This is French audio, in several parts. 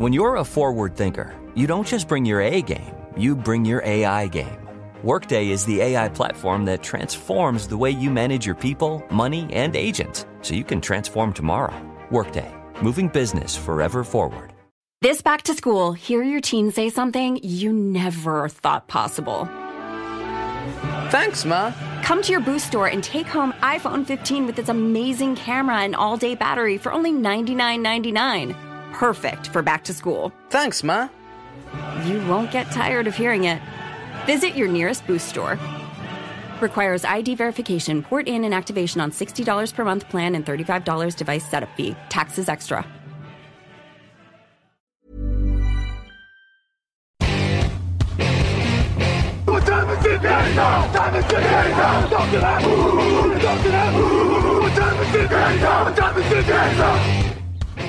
When you're a forward thinker, you don't just bring your A game, you bring your AI game. Workday is the AI platform that transforms the way you manage your people, money, and agents, so you can transform tomorrow. Workday, moving business forever forward. This back to school, hear your teen say something you never thought possible. Thanks, Ma. Come to your Boost store and take home iPhone 15 with its amazing camera and all-day battery for only $99.99. Perfect for back to school. Thanks, Ma. You won't get tired of hearing it. Visit your nearest Boost store. Requires ID verification, port in and activation on $60 per month plan and $35 device setup fee. Taxes extra.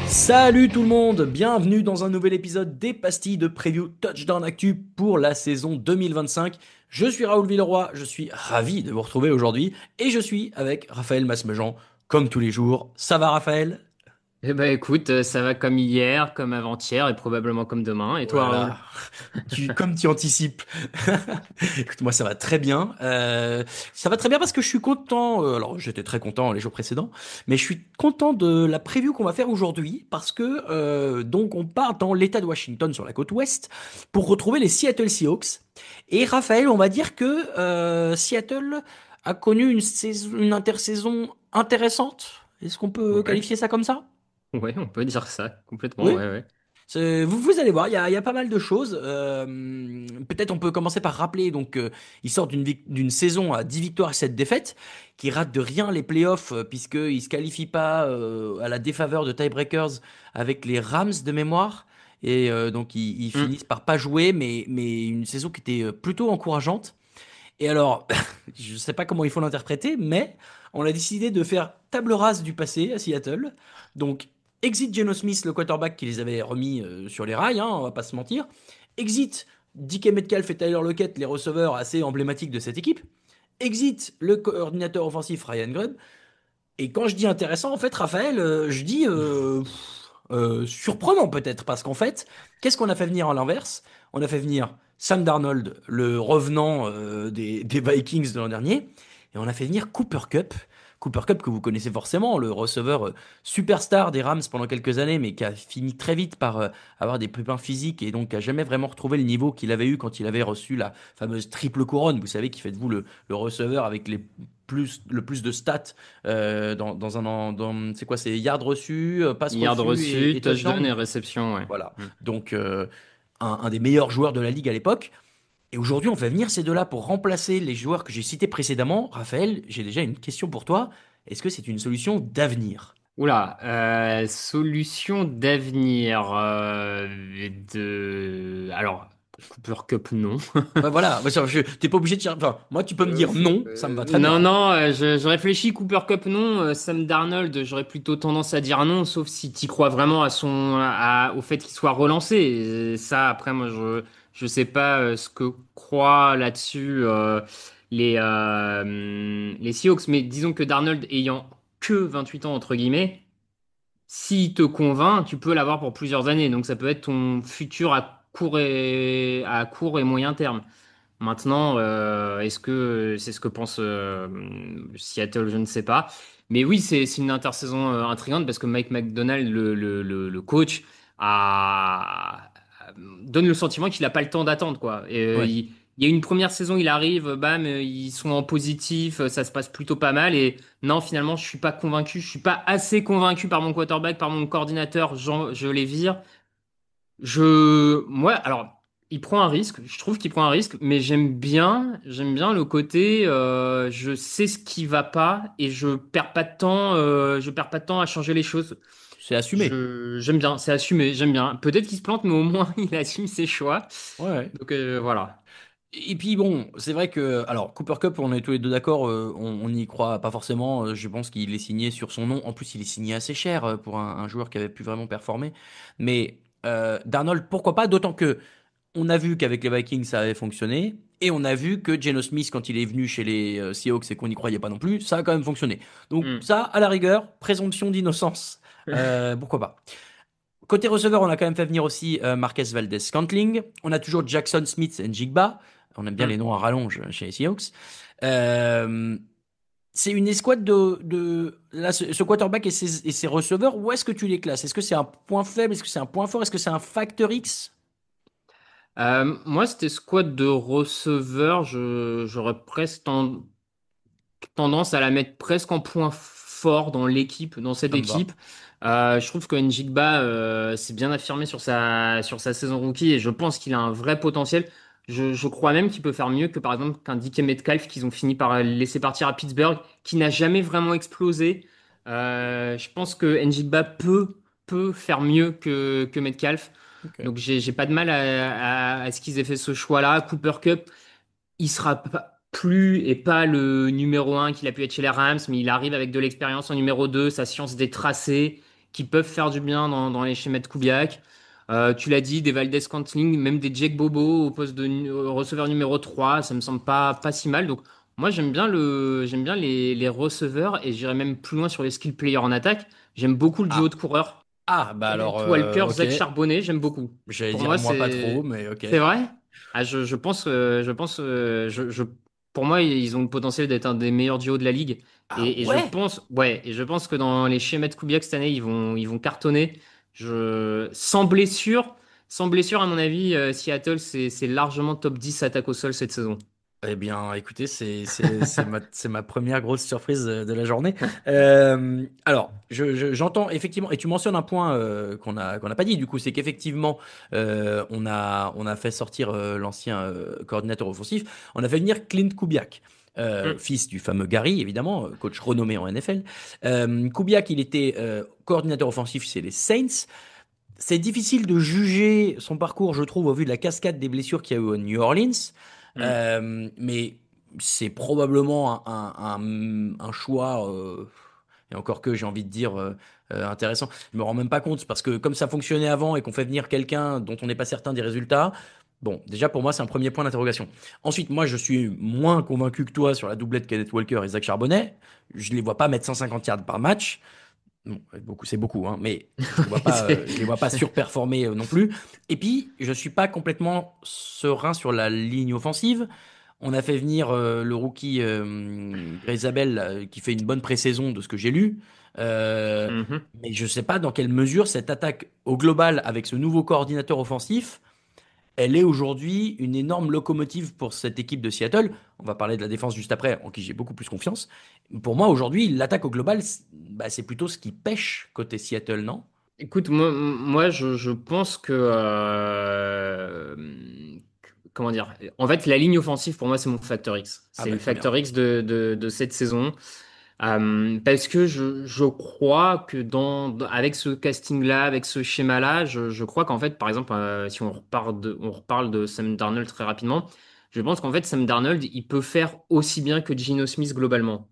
Salut tout le monde, bienvenue dans un nouvel épisode des pastilles de preview Touchdown Actu pour la saison 2025. Je suis Raoul Villeroy, je suis ravi de vous retrouver aujourd'hui et je suis avec Raphaël Masmejean comme tous les jours. Ça va Raphaël ? Eh ben écoute, ça va comme hier, comme avant-hier et probablement comme demain. Et toi, voilà. Comme tu anticipes. Écoute, moi ça va très bien. Ça va très bien parce que je suis content. Alors j'étais très content les jours précédents, mais je suis content de la preview qu'on va faire aujourd'hui parce que donc on part dans l'État de Washington sur la côte ouest pour retrouver les Seattle Seahawks. Et Raphaël, on va dire que Seattle a connu une intersaison intéressante. Est-ce qu'on peut qualifier ça comme ça ? Ouais, on peut dire ça complètement. Oui. Ouais. Vous allez voir, il y a pas mal de choses. Peut-être on peut commencer par rappeler, donc ils sortent d'une saison à 10 victoires et 7 défaites, qui rate de rien les playoffs, puisqu'ils ne se qualifient pas à la défaveur de tiebreakers avec les Rams de mémoire. Et donc ils finissent par pas jouer, mais une saison qui était plutôt encourageante. Et alors, je ne sais pas comment il faut l'interpréter, mais on a décidé de faire table rase du passé à Seattle. Donc, exit Geno Smith, le quarterback qui les avait remis sur les rails, on va pas se mentir. Exit DK Metcalf et Tyler Lockett, les receveurs assez emblématiques de cette équipe. Exit le coordinateur offensif Ryan Grubb. Et quand je dis intéressant, en fait, Raphaël, je dis surprenant peut-être, parce qu'en fait, qu'est-ce qu'on a fait venir à l'inverse ? On a fait venir Sam Darnold, le revenant des Vikings de l'an dernier, et on a fait venir Cooper Kupp. Cooper Kupp que vous connaissez forcément, le receveur superstar des Rams pendant quelques années, mais qui a fini très vite par avoir des pépins physiques et donc qui n'a jamais vraiment retrouvé le niveau qu'il avait eu quand il avait reçu la fameuse triple couronne. Vous savez qui fait de vous le receveur avec le plus de stats dans un an. C'est quoi, c'est yards reçus, passes reçues et touchdown et réception. Ouais. Voilà. Donc un des meilleurs joueurs de la ligue à l'époque. Et aujourd'hui, on fait venir ces deux-là pour remplacer les joueurs que j'ai cités précédemment. Raphaël, j'ai déjà une question pour toi. Est-ce que c'est une solution d'avenir ? Oula, solution d'avenir. Alors, Cooper Kupp, non. Voilà, t'es pas obligé de dire. Enfin, moi, tu peux me dire non, ça me va très bien. Non, je réfléchis. Cooper Kupp, non. Sam Darnold, j'aurais plutôt tendance à dire non, sauf si tu crois vraiment au fait qu'il soit relancé. Et ça, après, moi, je sais pas ce que croient là-dessus les Seahawks, mais disons que Darnold ayant que 28 ans entre guillemets, s'il te convainc, tu peux l'avoir pour plusieurs années. Donc ça peut être ton futur à court et moyen terme. Maintenant, est-ce que c'est ce que pense Seattle? Je ne sais pas. Mais oui, c'est une intersaison intrigante parce que Mike McDonald, le coach, donne le sentiment qu'il n'a pas le temps d'attendre, quoi. Et, Ouais. il y a une première saison, il arrive, bam, ils sont en positif, ça se passe plutôt pas mal. Et non, finalement, je suis pas convaincu. Je suis pas assez convaincu par mon quarterback, par mon coordinateur. Je les vire. Alors, il prend un risque. Je trouve qu'il prend un risque, mais j'aime bien le côté. Je sais ce qui va pas et je perds pas de temps. Je perds pas de temps à changer les choses. C'est assumé. J'aime bien, c'est assumé. J'aime bien. Peut-être qu'il se plante, mais au moins il assume ses choix. Ouais. Donc voilà. Et puis bon, c'est vrai que, alors Cooper Kupp, on est tous les deux d'accord, on n'y croit pas forcément. Je pense qu'il est signé sur son nom. En plus, il est signé assez cher pour un joueur qui avait pu vraiment performer. Mais Darnold, pourquoi pas? D'autant que on a vu qu'avec les Vikings, ça avait fonctionné. Et on a vu que Geno Smith, quand il est venu chez les Seahawks et qu'on n'y croyait pas non plus, ça a quand même fonctionné. Donc Hmm. ça, à la rigueur, présomption d'innocence. Pourquoi pas? Côté receveur, on a quand même fait venir aussi Marquez Valdez-Scantling. On a toujours Jackson Smith et Njigba. On aime bien les noms à rallonge chez les Seahawks. Euh, c'est une escouade là, ce quarterback et ses receveurs. Où est-ce que tu les classes? Est-ce que c'est un point faible? Est-ce que c'est un point fort? Est-ce que c'est un facteur X? Moi, c'était squad de receveur. J'aurais presque tendance à la mettre presque en point fort dans l'équipe, dans cette Ça me va. équipe. Je trouve que Njigba s'est bien affirmé sur sa saison rookie et je pense qu'il a un vrai potentiel. Je crois même qu'il peut faire mieux que par exemple qu'un DK Metcalf qu'ils ont fini par laisser partir à Pittsburgh, qui n'a jamais vraiment explosé. Je pense que Njigba peut faire mieux que Metcalf. Ok. Donc j'ai pas de mal à ce qu'ils aient fait ce choix-là. Cooper Cup, il sera plus et pas le numéro un qu'il a pu être chez les Rams, mais il arrive avec de l'expérience en numéro 2, sa science des tracés, qui peuvent faire du bien dans les schémas de Kubiak. Tu l'as dit, des Valdez-Scantling, même des Jake Bobo au poste de receveur numéro 3, ça me semble pas si mal. Donc moi j'aime bien les receveurs et j'irais même plus loin sur les skill players en attaque. J'aime beaucoup le duo de Ah, coureurs. bah alors, Kenneth Walker, ok. Zach Charbonnet, j'aime beaucoup. J'allais Pour dire moi, moi pas trop, mais ok. c'est vrai. Ah, pour moi, ils ont le potentiel d'être un des meilleurs duos de la ligue. Ah Et je ouais? pense, ouais, et je pense que dans les schémas de Kubiak cette année, ils vont cartonner. Sans blessure, à mon avis, Seattle, c'est largement top 10 attaque au sol cette saison. Eh bien, écoutez, c'est ma première grosse surprise de la journée. Alors, j'entends effectivement, et tu mentionnes un point qu'on n'a pas dit, du coup, c'est qu'effectivement, on a fait sortir l'ancien coordinateur offensif, on a fait venir Clint Kubiak. Hmm. Fils du fameux Gary, évidemment, coach renommé en NFL. Kubiak, il était coordinateur offensif chez les Saints. C'est difficile de juger son parcours, je trouve, au vu de la cascade des blessures qu'il y a eu à New Orleans. Hmm. Mais c'est probablement un choix, et encore que j'ai envie de dire intéressant. Je me rends même pas compte, parce que comme ça fonctionnait avant et qu'on fait venir quelqu'un dont on n'est pas certain des résultats, bon, déjà pour moi, c'est un premier point d'interrogation. Ensuite, moi, je suis moins convaincu que toi sur la doublette Kenneth Walker et Zach Charbonnet. Je les vois pas mettre 150 yards par match. Bon, beaucoup, c'est beaucoup, hein, mais je les vois pas surperformer non plus. Et puis, je suis pas complètement serein sur la ligne offensive. On a fait venir le rookie Isabelle qui fait une bonne pré-saison de ce que j'ai lu. Euh, Mhm. mais je sais pas dans quelle mesure cette attaque au global avec ce nouveau coordinateur offensif elle est aujourd'hui une énorme locomotive pour cette équipe de Seattle. On va parler de la défense juste après, en qui j'ai beaucoup plus confiance. Pour moi, aujourd'hui, l'attaque au global, c'est plutôt ce qui pêche côté Seattle, non? Écoute, je pense que comment dire? En fait, la ligne offensive pour moi c'est mon facteur X. Ah C'est bah le très bien. facteur X de cette saison. Parce que je crois que avec ce casting-là, avec ce schéma-là, je crois qu'en fait, par exemple, si on reparle de Sam Darnold très rapidement, je pense qu'en fait Sam Darnold il peut faire aussi bien que Geno Smith globalement.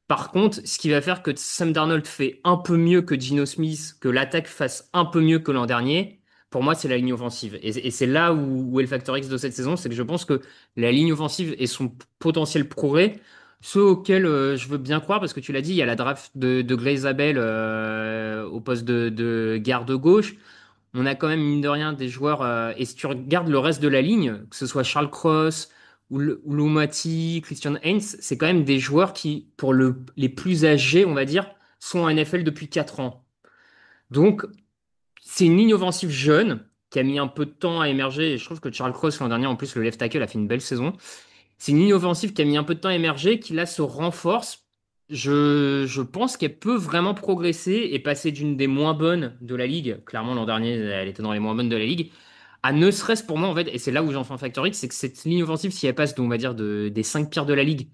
Par contre, ce qui va faire que Sam Darnold fait un peu mieux que Geno Smith, que l'attaque fasse un peu mieux que l'an dernier, pour moi, c'est la ligne offensive. Et c'est là où est le facteur X de cette saison, c'est que je pense que la ligne offensive et son potentiel progrès, ceux auxquels je veux bien croire, parce que tu l'as dit, il y a la draft de Glaze Abel au poste de garde gauche. On a quand même, mine de rien, des joueurs. Et si tu regardes le reste de la ligne, que ce soit Charles Cross, ou Lomati, Christian Heinz, c'est quand même des joueurs qui, les plus âgés, on va dire, sont en NFL depuis 4 ans. Donc, c'est une ligne offensive jeune qui a mis un peu de temps à émerger. Et je trouve que Charles Cross, l'an dernier, en plus, le left tackle, a fait une belle saison. C'est une ligne offensive qui a mis un peu de temps à émerger, qui là se renforce. Je pense qu'elle peut vraiment progresser et passer d'une des moins bonnes de la ligue. Clairement, l'an dernier, elle était dans les moins bonnes de la ligue. À ne serait-ce pour moi, en fait, et c'est là où j'en fais un factor X, c'est que cette ligne offensive, si elle passe, on va dire, des 5 pires de la ligue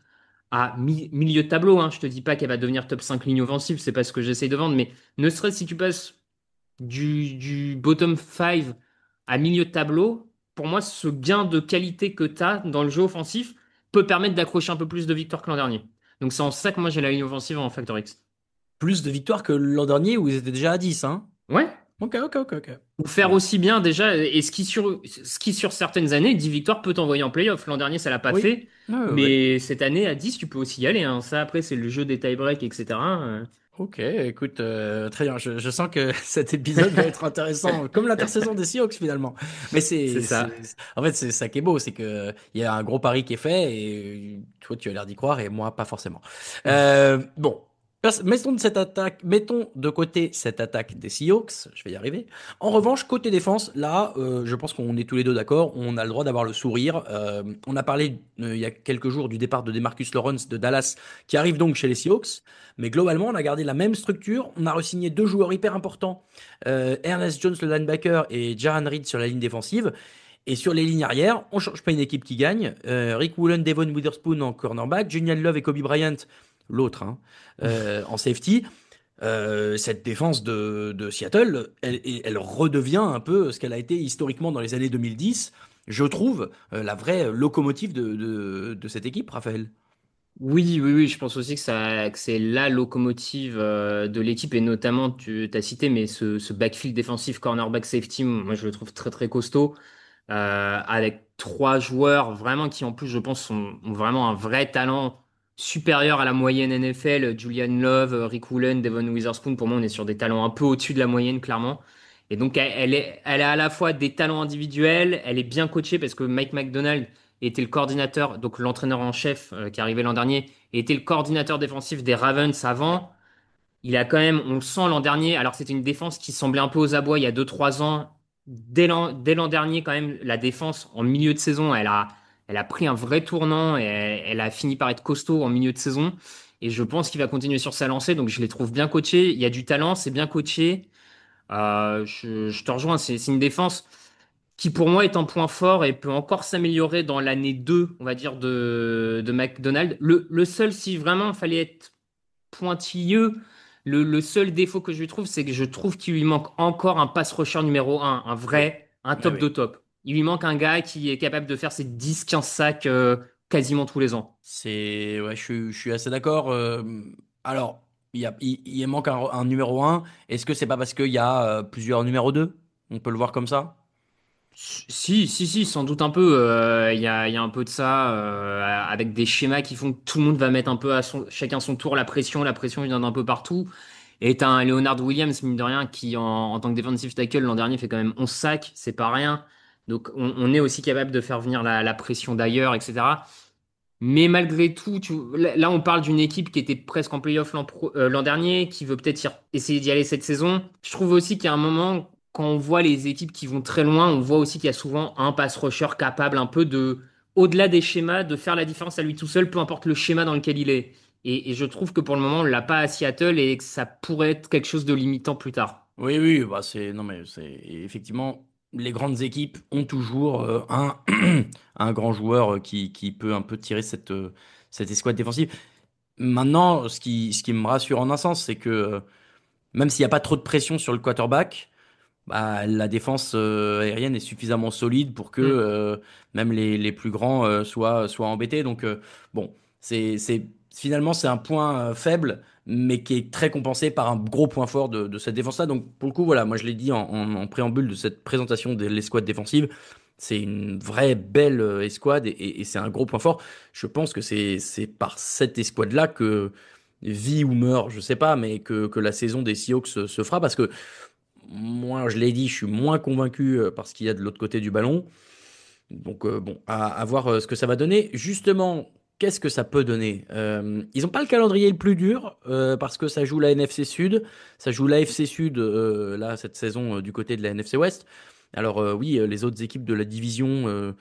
à milieu de tableau, hein, je te dis pas qu'elle va devenir top 5 ligne offensive, c'est pas ce que j'essaye de vendre, mais ne serait-ce si tu passes du bottom 5 à milieu de tableau, pour moi, ce gain de qualité que tu as dans le jeu offensif peut permettre d'accrocher un peu plus de victoires que l'an dernier. Donc c'est en ça que moi j'ai la ligne offensive en Factor X. Plus de victoires que l'an dernier où ils étaient déjà à 10, hein? Ouais. Ok, ok, ok, ok. Ou faire Bon. aussi bien déjà, et ce qui sur certaines années, 10 victoires peut t'envoyer en playoff. L'an dernier, ça l'a pas Oui. fait, Ouais, ouais, ouais. mais cette année, à 10 tu peux aussi y aller, hein. Ça, après, c'est le jeu des tie-breaks, etc. Ok, écoute, très bien. Je sens que cet épisode va être intéressant, comme l'intersaison des Seahawks finalement. Mais C'est ça. en fait, c'est ça qui est beau, c'est que il y a un gros pari qui est fait et toi, tu as l'air d'y croire et moi, pas forcément. Bon, mettons de côté cette attaque des Seahawks. Je vais y arriver. En revanche, côté défense, là, je pense qu'on est tous les deux d'accord. On a le droit d'avoir le sourire. On a parlé il y a quelques jours du départ de DeMarcus Lawrence de Dallas, qui arrive donc chez les Seahawks. Mais globalement, on a gardé la même structure. On a re-signé deux joueurs hyper importants, Ernest Jones, le linebacker, et Jaran Reed sur la ligne défensive. Et sur les lignes arrière, on change pas une équipe qui gagne. Rick Woolen, Devon Witherspoon en cornerback, Julian Love et Kobe Bryant, l'autre, hein, en safety. Cette défense de Seattle, elle redevient un peu ce qu'elle a été historiquement dans les années 2010. Je trouve la vraie locomotive de cette équipe, Raphaël. Oui, oui, oui, je pense aussi que c'est la locomotive de l'équipe et notamment, tu as cité, mais ce backfield défensif, cornerback, safety, moi je le trouve très très costaud, avec trois joueurs vraiment qui en plus, je pense, ont vraiment un vrai talent supérieur à la moyenne NFL. Julian Love, Rick Woolen, Devon Witherspoon, pour moi, on est sur des talents un peu au-dessus de la moyenne, clairement. Et donc, elle est à la fois des talents individuels, elle est bien coachée parce que Mike McDonald était le coordinateur, donc l'entraîneur en chef qui est arrivé l'an dernier, était le coordinateur défensif des Ravens avant. Il a quand même, on le sent l'an dernier, alors c'était une défense qui semblait un peu aux abois il y a 2 3 ans. Dès l'an dernier, quand même, la défense en milieu de saison, elle a pris un vrai tournant et elle a fini par être costaud en milieu de saison. Et je pense qu'il va continuer sur sa lancée, donc je les trouve bien coachés. Il y a du talent, c'est bien coaché. Je te rejoins, c'est une défense qui pour moi est un point fort et peut encore s'améliorer dans l'année 2, on va dire, de McDonald's. Le seul, si vraiment il fallait être pointilleux, le seul défaut que je lui trouve, c'est que je trouve qu'il lui manque encore un pass rusher numéro un Oui, vrai, un oui, top de oui. top. Il lui manque un gars qui est capable de faire ses 10 15 sacs quasiment tous les ans. Ouais, je suis assez d'accord. Alors, il manque un numéro un. Est-ce que c'est pas parce qu'il y a plusieurs numéros 2? On peut le voir comme ça? Si, si, si, sans doute un peu. Il y a un peu de ça, avec des schémas qui font que tout le monde va mettre un peu à chacun son tour la pression. La pression vient d'un peu partout. Et t'as un Leonard Williams, mine de rien, qui en tant que defensive tackle l'an dernier fait quand même 11 sacs, c'est pas rien. Donc on est aussi capable de faire venir la pression d'ailleurs, etc. Mais malgré tout, là on parle d'une équipe qui était presque en playoff l'an dernier, qui veut peut-être essayer d'y aller cette saison. Je trouve aussi qu'il y a un moment, quand on voit les équipes qui vont très loin, on voit aussi qu'il y a souvent un pass rusher capable un peu de, au-delà des schémas, de faire la différence à lui tout seul, peu importe le schéma dans lequel il est. Et je trouve que pour le moment, on l'a pas à Seattle et que ça pourrait être quelque chose de limitant plus tard. Oui, oui, bah non mais c'est effectivement les grandes équipes ont toujours un grand joueur qui peut un peu tirer cette escouade défensive. Maintenant, ce qui me rassure en un sens, c'est que même s'il n'y a pas trop de pression sur le quarterback, bah, la défense aérienne est suffisamment solide pour que Hmm. même les plus grands soient embêtés. Donc, bon, finalement, c'est un point faible, mais qui est très compensé par un gros point fort de cette défense-là. Donc, pour le coup, voilà, moi je l'ai dit en préambule de cette présentation de l'escouade défensive, c'est une vraie belle escouade et c'est un gros point fort. Je pense que c'est par cette escouade-là que vie ou meurt, je sais pas, mais que la saison des Seahawks se fera parce que moi, je l'ai dit, je suis moins convaincu par ce qu'il y a de l'autre côté du ballon. Donc, bon, à voir ce que ça va donner. Justement, qu'est-ce que ça peut donner? Ils n'ont pas le calendrier le plus dur parce que ça joue la NFC Sud. Ça joue l'AFC Sud, là, cette saison, du côté de la NFC Ouest. Alors, oui, les autres équipes de la division,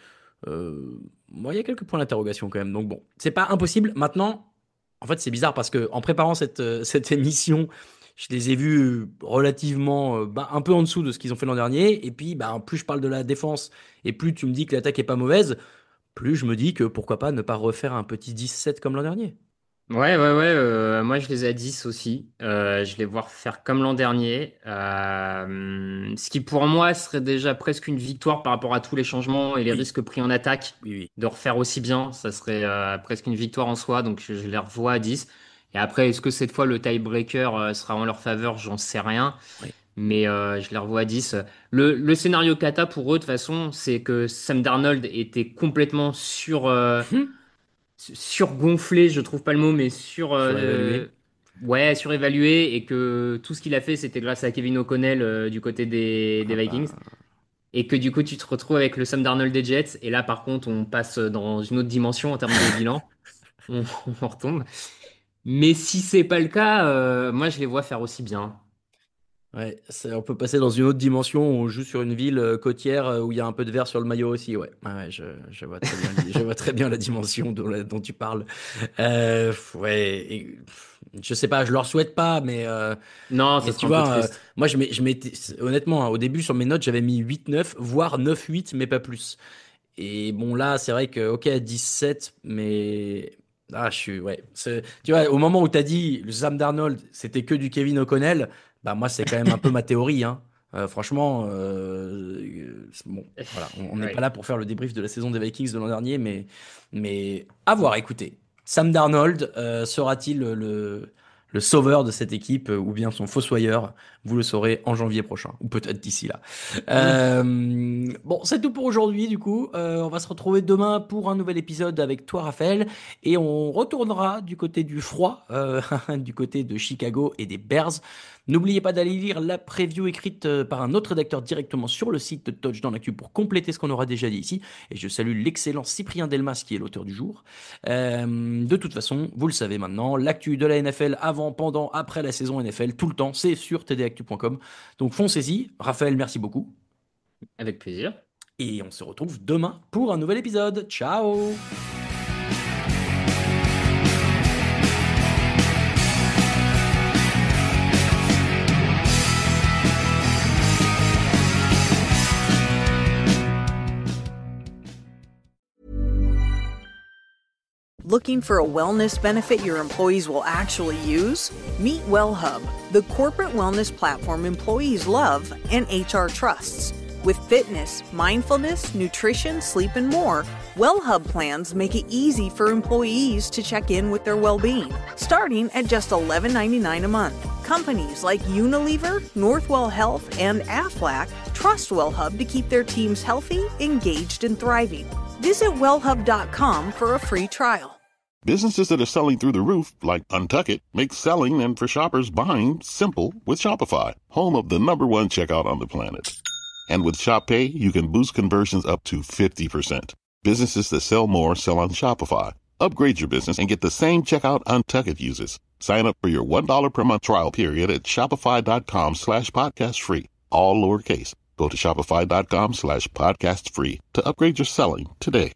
bon, il y a quelques points d'interrogation quand même. Donc, bon, c'est pas impossible. Maintenant, en fait, c'est bizarre parce que en préparant cette émission, je les ai vus relativement bah, un peu en dessous de ce qu'ils ont fait l'an dernier. Et puis, bah, plus je parle de la défense et plus tu me dis que l'attaque est pas mauvaise, plus je me dis que pourquoi pas ne pas refaire un petit 17 comme l'an dernier. Ouais, ouais, ouais. Moi, je les ai à 10 aussi. Je les vois faire comme l'an dernier. Ce qui, pour moi, serait déjà presque une victoire par rapport à tous les changements et les Oui, risques pris en attaque. oui, oui. De refaire aussi bien, ça serait presque une victoire en soi. Donc, je les revois à 10. Et après, est-ce que cette fois, le tiebreaker sera en leur faveur? J'en sais rien. Oui. Mais je les revois à 10. Le scénario kata pour eux, de toute façon, c'est que Sam Darnold était complètement surgonflé, je trouve pas le mot, mais Surévalué. ouais, surévalué et que tout ce qu'il a fait, c'était grâce à Kevin O'Connell du côté des Vikings. Et que du coup, tu te retrouves avec le Sam Darnold des Jets. Et là, par contre, on passe dans une autre dimension en termes de bilan. On retombe. Mais si c'est pas le cas, moi, je les vois faire aussi bien. Ouais, on peut passer dans une autre dimension où on joue sur une ville côtière où il y a un peu de vert sur le maillot aussi. Ouais, ouais, je vois très bien, je vois très bien la dimension dont tu parles. Ouais, je sais pas, je leur souhaite pas, Non, ça mais serait tu un peu vois, triste. moi je m'étais, honnêtement, hein, au début sur mes notes, j'avais mis 8-9, voire 9-8, mais pas plus. Et bon, là, c'est vrai que, ok, 17, mais. Ah, ouais. Tu vois, au moment où tu as dit le Sam Darnold, c'était que du Kevin O'Connell, bah, moi, c'est quand même un peu ma théorie, hein. Franchement, bon, voilà, on n'est pas Ouais. là pour faire le débrief de la saison des Vikings de l'an dernier, mais à voir, écoutez. Sam Darnold, sera-t-il le sauveur de cette équipe ou bien son fossoyeur? Vous le saurez en janvier prochain, ou peut-être d'ici là. Bon, c'est tout pour aujourd'hui, du coup. On va se retrouver demain pour un nouvel épisode avec toi, Raphaël. Et on retournera du côté du froid, du côté de Chicago et des Bears. N'oubliez pas d'aller lire la preview écrite par un autre rédacteur directement sur le site de Touchdown Actu pour compléter ce qu'on aura déjà dit ici. Et je salue l'excellent Cyprien Delmas qui est l'auteur du jour. De toute façon, vous le savez maintenant, l'actu de la NFL avant, pendant, après la saison NFL, tout le temps, c'est sur tdactu.com. Donc foncez-y. Raphaël, merci beaucoup. Avec plaisir. Et on se retrouve demain pour un nouvel épisode. Ciao! Looking for a wellness benefit your employees will actually use? Meet WellHub, the corporate wellness platform employees love and HR trusts. With fitness, mindfulness, nutrition, sleep, and more, WellHub plans make it easy for employees to check in with their well-being, starting at just $11.99 a month. Companies like Unilever, Northwell Health, and Aflac trust WellHub to keep their teams healthy, engaged, and thriving. Visit wellhub.com for a free trial. Businesses that are selling through the roof, like Untuckit, make selling and for shoppers buying simple with Shopify, home of the #1 checkout on the planet. And with Shop Pay, you can boost conversions up to 50%. Businesses that sell more sell on Shopify. Upgrade your business and get the same checkout Untuckit uses. Sign up for your $1 per month trial period at shopify.com/podcast free. All lowercase. Go to shopify.com/podcast free to upgrade your selling today.